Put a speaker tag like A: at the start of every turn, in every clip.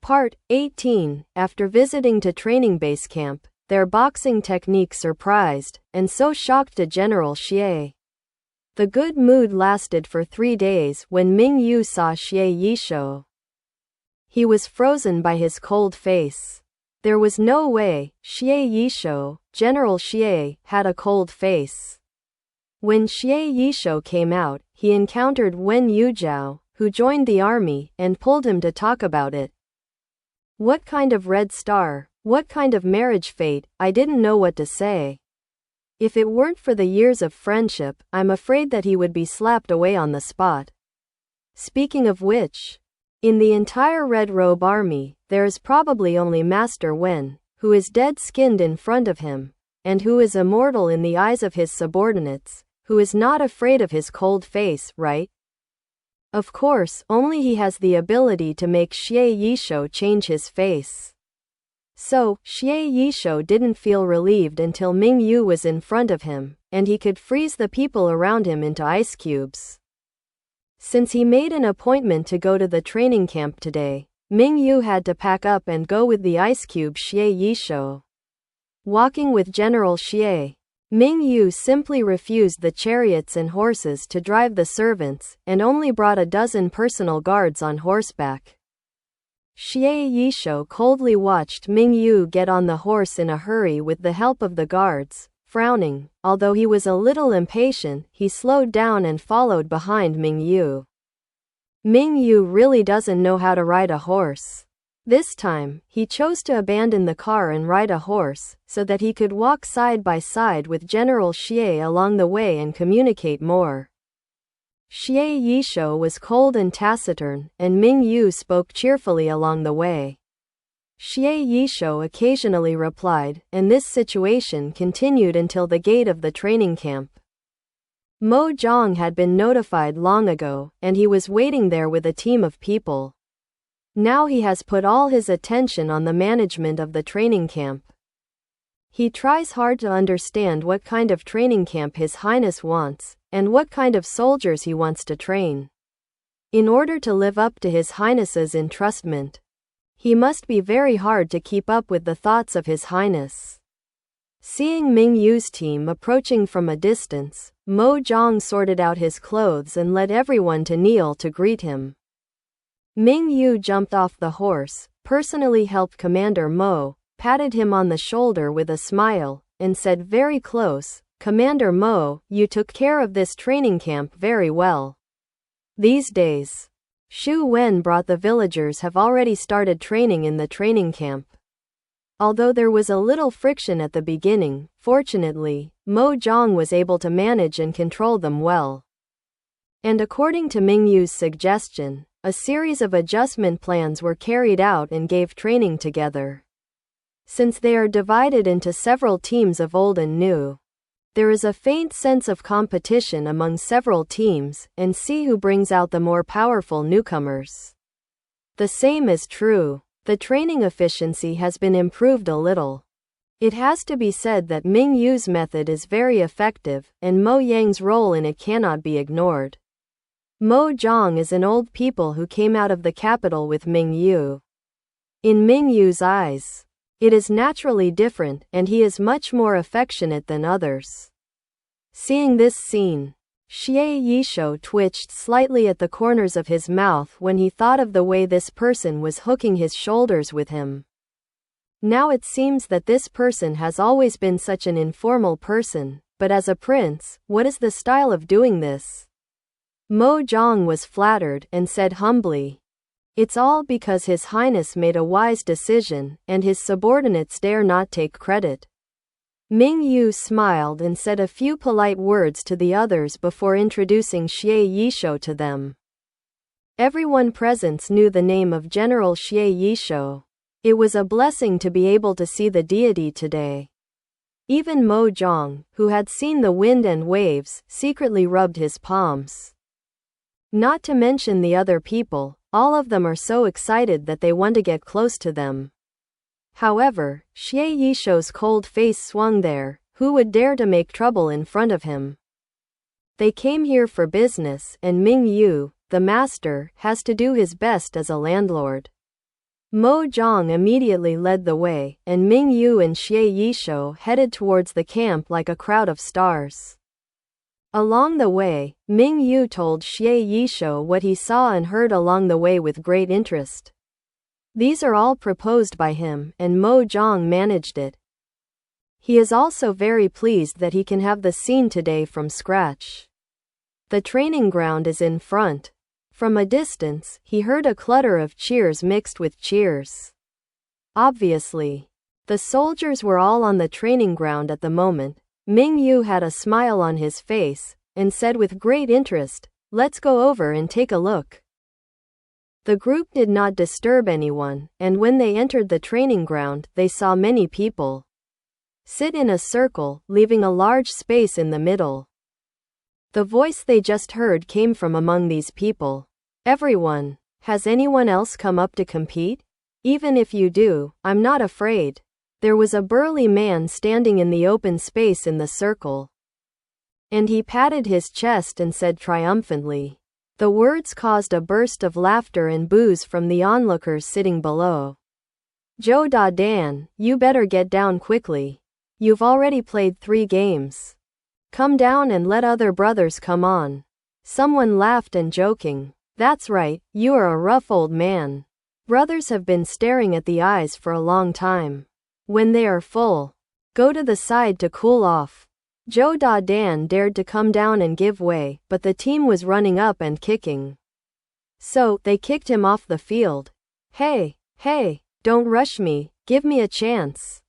A: Part 18. After visiting to training base camp, their boxing techniques surprised, and so shocked General Xie. The good mood lasted for 3 days when Ming Yu saw Xie Yishou. He was frozen by his cold face. There was no way Xie Yishou, General Xie, had a cold face. When Xie Yishou came out, he encountered Wen Yujiao, who joined the army, and pulled him to talk about it. What kind of red star? What kind of marriage fate? I didn't know what to say. If it weren't for the years of friendship, I'm afraid that he would be slapped away on the spot. Speaking of which, in the entire Red Robe army, there is probably only Master Wen, who is dead-skinned in front of him, and who is immortal in the eyes of his subordinates, who is not afraid of his cold face, right? Of course, only he has the ability to make Xie Yishou change his face. So, Xie Yishou didn't feel relieved until Ming Yu was in front of him, and he could freeze the people around him into ice cubes. Since he made an appointment to go to the training camp today, Ming Yu had to pack up and go with the ice cube Xie Yishou. Walking with General Xie, Ming Yu simply refused the chariots and horses to drive the servants, and only brought a dozen personal guards on horseback. Xie Yishou coldly watched Ming Yu get on the horse in a hurry with the help of the guards. Frowning, although he was a little impatient, he slowed down and followed behind Ming Yu. Ming Yu really doesn't know how to ride a horse. This time, he chose to abandon the car and ride a horse, so that he could walk side by side with General Xie along the way and communicate more. Xie Yishou was cold and taciturn, and Ming Yu spoke cheerfully along the way. Xie Yishou occasionally replied, and this situation continued until the gate of the training camp. Mo Zhang had been notified long ago, and he was waiting there with a team of people. Now he has put all his attention on the management of the training camp. He tries hard to understand what kind of training camp His Highness wants, and what kind of soldiers he wants to train. In order to live up to His Highness's entrustment, he must be very hard to keep up with the thoughts of His Highness. Seeing Ming Yu's team approaching from a distance, Mo Zhang sorted out his clothes and led everyone to kneel to greet him. Ming Yu jumped off the horse, personally helped Commander Mo, patted him on the shoulder with a smile, and said very close, "Commander Mo, you took care of this training camp very well. These days, Xu Wen brought the villagers have already started training in the training camp." Although there was a little friction at the beginning, fortunately, Mo Zhang was able to manage and control them well. And according to Ming Yu's suggestion, a series of adjustment plans were carried out and gave training together. Since they are divided into several teams of old and new, there is a faint sense of competition among several teams, and see who brings out the more powerful newcomers. The same is true. The training efficiency has been improved a little. It has to be said that Ming Yu's method is very effective, and Mo Yang's role in it cannot be ignored. Mo Zhang is an old people who came out of the capital with Ming Yu. In Ming Yu's eyes, it is naturally different, and he is much more affectionate than others. Seeing this scene, Xie Yishou twitched slightly at the corners of his mouth when he thought of the way this person was hooking his shoulders with him. Now it seems that this person has always been such an informal person, but as a prince, what is the style of doing this? Mo Zhang was flattered and said humbly, "It's all because His Highness made a wise decision, and his subordinates dare not take credit." Ming Yu smiled and said a few polite words to the others before introducing Xie Yishou to them. Everyone present knew the name of General Xie Yishou. It was a blessing to be able to see the deity today. Even Mo Zhang, who had seen the wind and waves, secretly rubbed his palms. Not to mention the other people, all of them are so excited that they want to get close to them. However, Xie Yishou's cold face swung there. Who would dare to make trouble in front of him? They came here for business, and Ming Yu, the master, has to do his best as a landlord. Mo Zhang immediately led the way, and Ming Yu and Xie Yishou headed towards the camp like a crowd of stars. Along the way, Ming Yu told Xie Yishou what he saw and heard along the way with great interest. These are all proposed by him, and Mo Zhang managed it. He is also very pleased that he can have the scene today from scratch. The training ground is in front. From a distance, he heard a clutter of cheers mixed with cheers. Obviously, the soldiers were all on the training ground at the moment. Ming Yu had a smile on his face, and said with great interest, "Let's go over and take a look." The group did not disturb anyone, and when they entered the training ground, they saw many people sit in a circle, leaving a large space in the middle. The voice they just heard came from among these people. "Everyone, has anyone else come up to compete? Even if you do, I'm not afraid." There was a burly man standing in the open space in the circle. And he patted his chest and said triumphantly. The words caused a burst of laughter and boos from the onlookers sitting below. "Zhou Dan, you better get down quickly. You've already played 3 games. Come down and let other brothers come on." Someone laughed and joking. "That's right, you are a rough old man. Brothers have been staring at the eyes for a long time. When they are full, go to the side to cool off." Zhou Dan dared to come down and give way, but the team was running up and kicking. So, they kicked him off the field. Hey, don't rush me, give me a chance.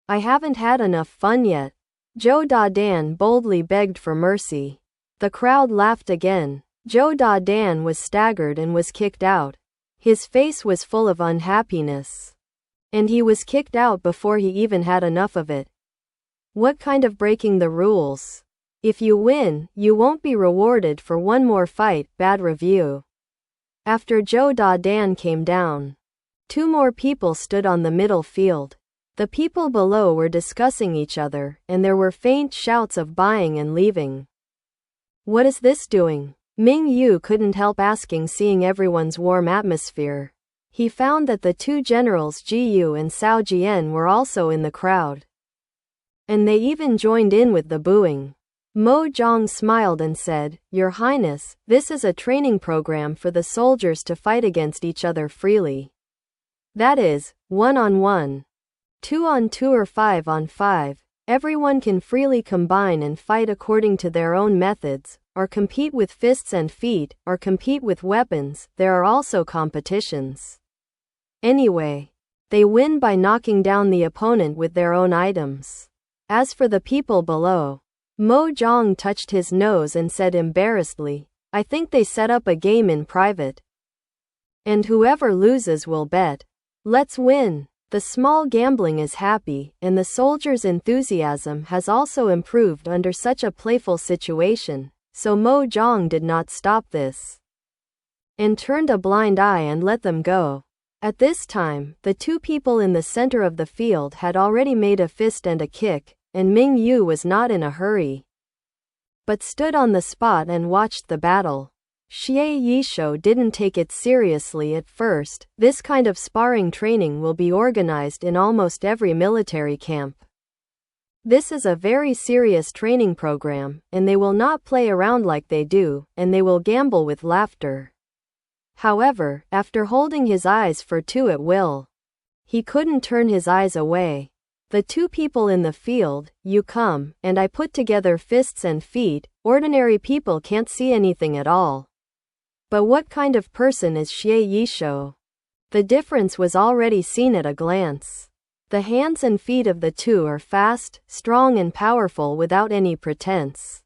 A: I haven't had enough fun yet." Zhou Dan boldly begged for mercy. The crowd laughed again. Zhou Dan was staggered and was kicked out. His face was full of unhappiness. And he was kicked out before he even had enough of it. What kind of breaking the rules? If you win, you won't be rewarded for one more fight. Bad review. After Zhou Dan came down, 2 more people stood on the middle field. The people below were discussing each other, and there were faint shouts of buying and leaving. What is this doing? Ming Yu couldn't help asking, seeing everyone's warm atmosphere. He found that the 2 generals Ji Yu and Cao Jian were also in the crowd. And they even joined in with the booing. Mo Zhang smiled and said, "Your Highness, this is a training program for the soldiers to fight against each other freely. That is, 1-on-1, 2-on-2 or 5-on-5. Everyone can freely combine and fight according to their own methods, or compete with fists and feet, or compete with weapons. There are also competitions. Anyway, they win by knocking down the opponent with their own items." As for the people below, Mo Zhang touched his nose and said embarrassedly, "I think they set up a game in private. And whoever loses will bet. Let's win." The small gambling is happy, and the soldiers' enthusiasm has also improved under such a playful situation, so Mo Zhang did not stop this, and turned a blind eye and let them go. At this time, the 2 people in the center of the field had already made a fist and a kick, and Ming Yu was not in a hurry, but stood on the spot and watched the battle. Xie Yishou didn't take it seriously at first. This kind of sparring training will be organized in almost every military camp. This is a very serious training program, and they will not play around like they do, and they will gamble with laughter. However, after holding his eyes for 2 at will, he couldn't turn his eyes away. The 2 people in the field, you come, and I put together fists and feet. Ordinary people can't see anything at all. But what kind of person is Xie Yishou? The difference was already seen at a glance. The hands and feet of the 2 are fast, strong and powerful without any pretense.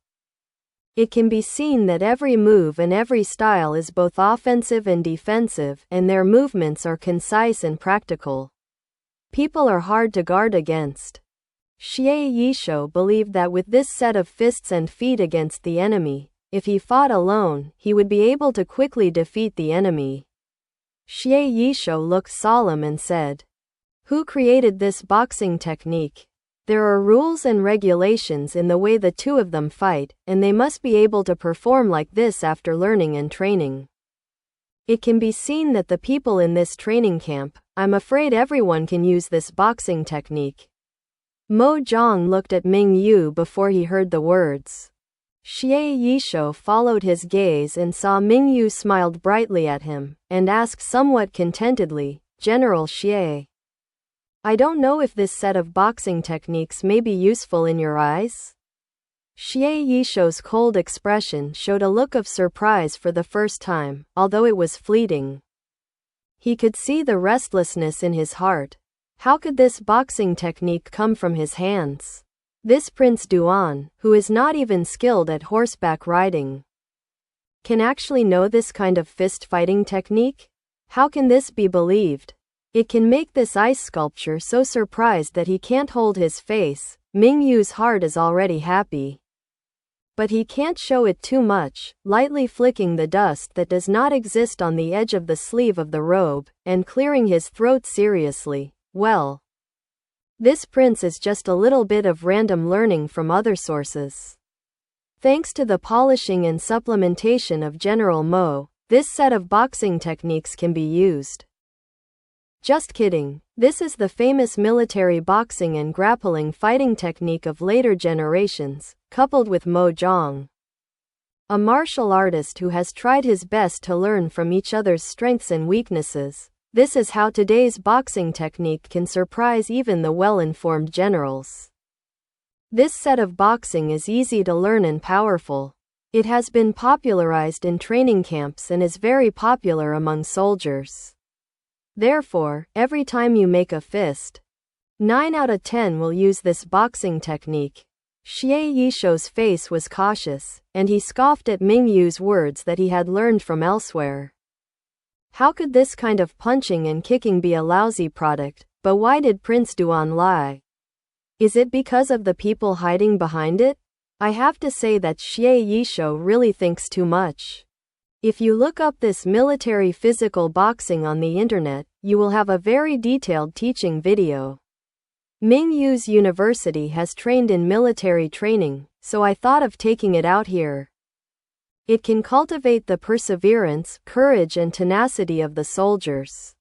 A: It can be seen that every move and every style is both offensive and defensive, and their movements are concise and practical. People are hard to guard against. Xie Yishou believed that with this set of fists and feet against the enemy, if he fought alone, he would be able to quickly defeat the enemy. Xie Yishou looked solemn and said, "Who created this boxing technique? There are rules and regulations in the way the 2 of them fight, and they must be able to perform like this after learning and training. It can be seen that the people in this training camp, I'm afraid everyone can use this boxing technique. Mo Zhang looked at Ming Yu before he heard the words. Xie Yishou followed his gaze and saw Ming Yu smiled brightly at him, and asked somewhat contentedly, General Xie, I don't know if this set of boxing techniques may be useful in your eyes? Xie Yishou's cold expression showed a look of surprise for the first time, although it was fleeting. He could see the restlessness in his heart. How could this boxing technique come from his hands? This Prince Duan, who is not even skilled at horseback riding, can actually know this kind of fist-fighting technique? How can this be believed? It can make this ice sculpture so surprised that he can't hold his face. Ming Yu's heart is already happy. But he can't show it too much, lightly flicking the dust that does not exist on the edge of the sleeve of the robe, and clearing his throat seriously. Well, this prince is just a little bit of random learning from other sources. Thanks to the polishing and supplementation of General Mo, this set of boxing techniques can be used. Just kidding. This is the famous military boxing and grappling fighting technique of later generations, coupled with Mo Zhang, a martial artist who has tried his best to learn from each other's strengths and weaknesses. This is how today's boxing technique can surprise even the well-informed generals. This set of boxing is easy to learn and powerful. It has been popularized in training camps and is very popular among soldiers. Therefore, every time you make a fist, 9 out of 10 will use this boxing technique. Xie Yishou's face was cautious, and he scoffed at Ming Yu's words that he had learned from elsewhere. How could this kind of punching and kicking be a lousy product? But why did Prince Duan lie? Is it because of the people hiding behind it? I have to say that Xie Yishou really thinks too much. If you look up this military physical boxing on the internet, you will have a very detailed teaching video. Ming Yu's university has trained in military training, so I thought of taking it out here. It can cultivate the perseverance, courage and tenacity of the soldiers.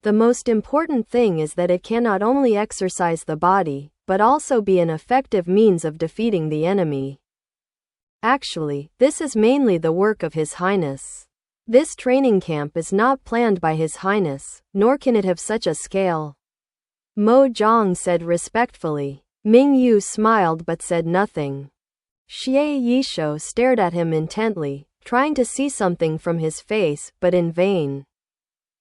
A: The most important thing is that it can not only exercise the body, but also be an effective means of defeating the enemy. Actually, this is mainly the work of His Highness. This training camp is not planned by His Highness, nor can it have such a scale. Mo Zhang said respectfully. Ming Yu smiled but said nothing. Xie Yishou stared at him intently, trying to see something from his face, but in vain.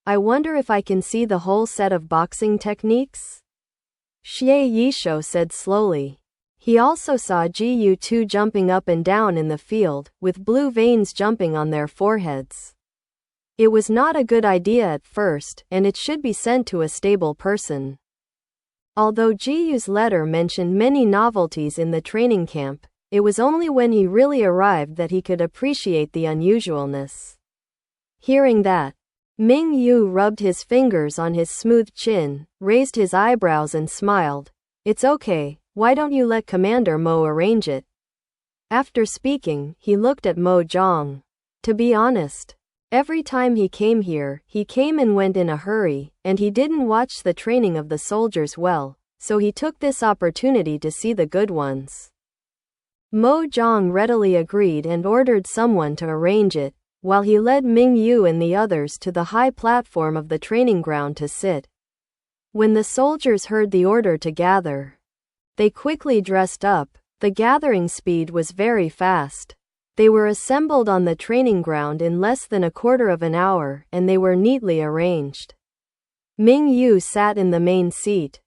A: I wonder if I can see the whole set of boxing techniques? Xie Yishou said slowly. He also saw Ji Yu jumping up and down in the field, with blue veins jumping on their foreheads. It was not a good idea at first, and it should be sent to a stable person. Although Ji Yu's letter mentioned many novelties in the training camp, it was only when he really arrived that he could appreciate the unusualness. Hearing that, Ming Yu rubbed his fingers on his smooth chin, raised his eyebrows and smiled. It's okay. Why don't you let Commander Mo arrange it? After speaking, he looked at Mo Zhang. To be honest, every time he came here, he came and went in a hurry, and he didn't watch the training of the soldiers well, so he took this opportunity to see the good ones. Mo Zhang readily agreed and ordered someone to arrange it, while he led Ming Yu and the others to the high platform of the training ground to sit. When the soldiers heard the order to gather, they quickly dressed up. The gathering speed was very fast. They were assembled on the training ground in less than a quarter of an hour, and they were neatly arranged. Ming Yu sat in the main seat.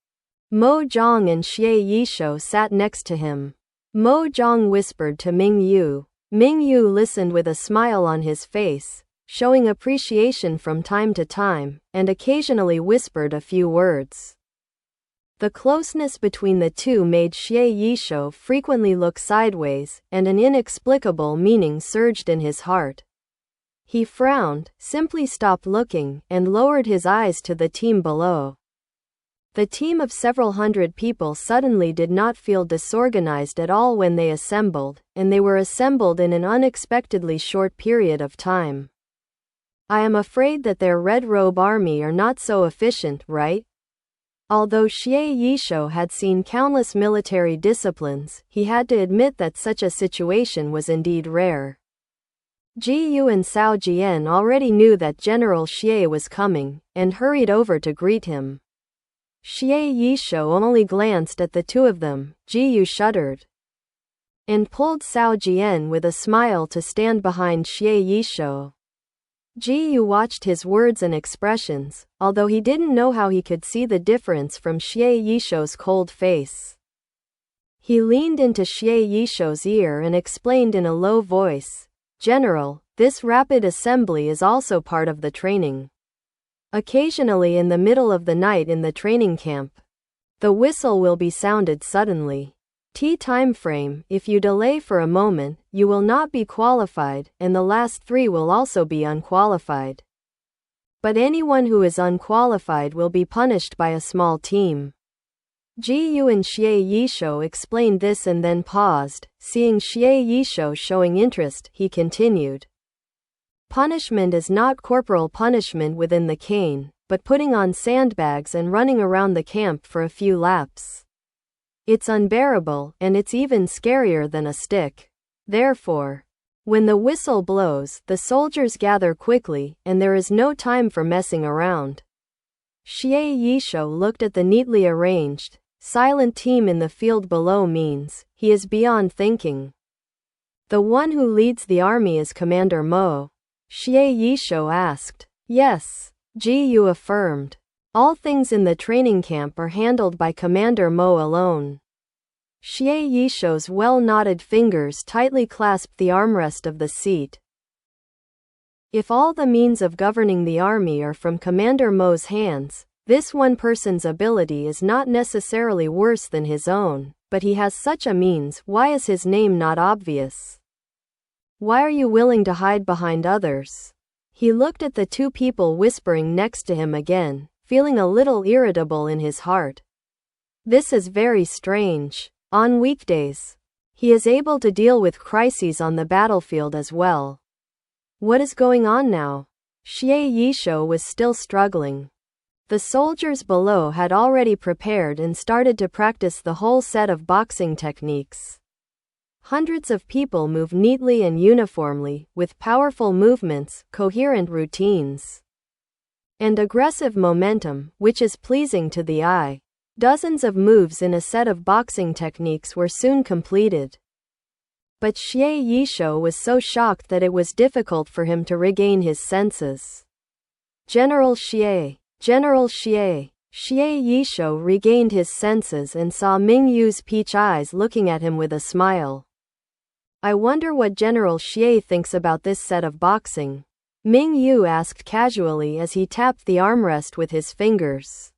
A: Mo Zhang and Xie Yishou sat next to him. Mo Zhang whispered to Ming Yu. Ming Yu listened with a smile on his face, showing appreciation from time to time, and occasionally whispered a few words. The closeness between the two made Xie Yishou frequently look sideways, and an inexplicable meaning surged in his heart. He frowned, simply stopped looking, and lowered his eyes to the team below. The team of several hundred people suddenly did not feel disorganized at all when they assembled, and they were assembled in an unexpectedly short period of time. I am afraid that their Red Robe army are not so efficient, right? Although Xie Yishuo had seen countless military disciplines, he had to admit that such a situation was indeed rare. Ji Yu and Cao Jian already knew that General Xie was coming, and hurried over to greet him. Xie Yishuo only glanced at the two of them. Ji Yu shuddered and pulled Cao Jian with a smile to stand behind Xie Yishuo. Ji Yu watched his words and expressions, although he didn't know how he could see the difference from Xie Yishuo's cold face. He leaned into Xie Yishuo's ear and explained in a low voice, "General, this rapid assembly is also part of the training. Occasionally in the middle of the night in the training camp, the whistle will be sounded suddenly. Time frame, if you delay for a moment, you will not be qualified, and the last 3 will also be unqualified. But anyone who is unqualified will be punished by a small team." Ji Yu and Xie Yishuo explained this and then paused. Seeing Xie Yishuo showing interest, he continued. "Punishment is not corporal punishment within the cane, but putting on sandbags and running around the camp for a few laps. It's unbearable, and it's even scarier than a stick. Therefore, when the whistle blows, the soldiers gather quickly, and there is no time for messing around." Xie Yishuo looked at the neatly arranged, silent team in the field below. Means, he is beyond thinking. "The one who leads the army is Commander Mo?" Xie Yishuo asked. "Yes," Ji Yu affirmed. "All things in the training camp are handled by Commander Mo alone." Xie Yishuo's well-knotted fingers tightly clasped the armrest of the seat. If all the means of governing the army are from Commander Mo's hands, this one person's ability is not necessarily worse than his own, but he has such a means. Why is his name not obvious? Why are you willing to hide behind others?" He looked at the two people whispering next to him again, feeling a little irritable in his heart. This is very strange. On weekdays, he is able to deal with crises on the battlefield as well. What is going on now? Xie Yishuo was still struggling. The soldiers below had already prepared and started to practice the whole set of boxing techniques. Hundreds of people move neatly and uniformly, with powerful movements, coherent routines, and aggressive momentum, which is pleasing to the eye. Dozens of moves in a set of boxing techniques were soon completed. But Xie Yishuo was so shocked that it was difficult for him to regain his senses. "General Xie! General Xie!" Xie Yishuo regained his senses and saw Ming Yu's peach eyes looking at him with a smile. "I wonder what General Xie thinks about this set of boxing?" Ming Yu asked casually as he tapped the armrest with his fingers.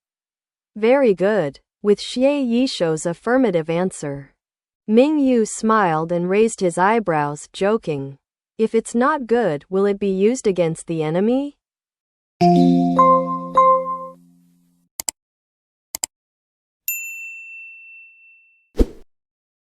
A: "Very good," with Xie Yishuo's affirmative answer. Ming Yu smiled and raised his eyebrows, joking. "If it's not good, will it be used against the enemy?"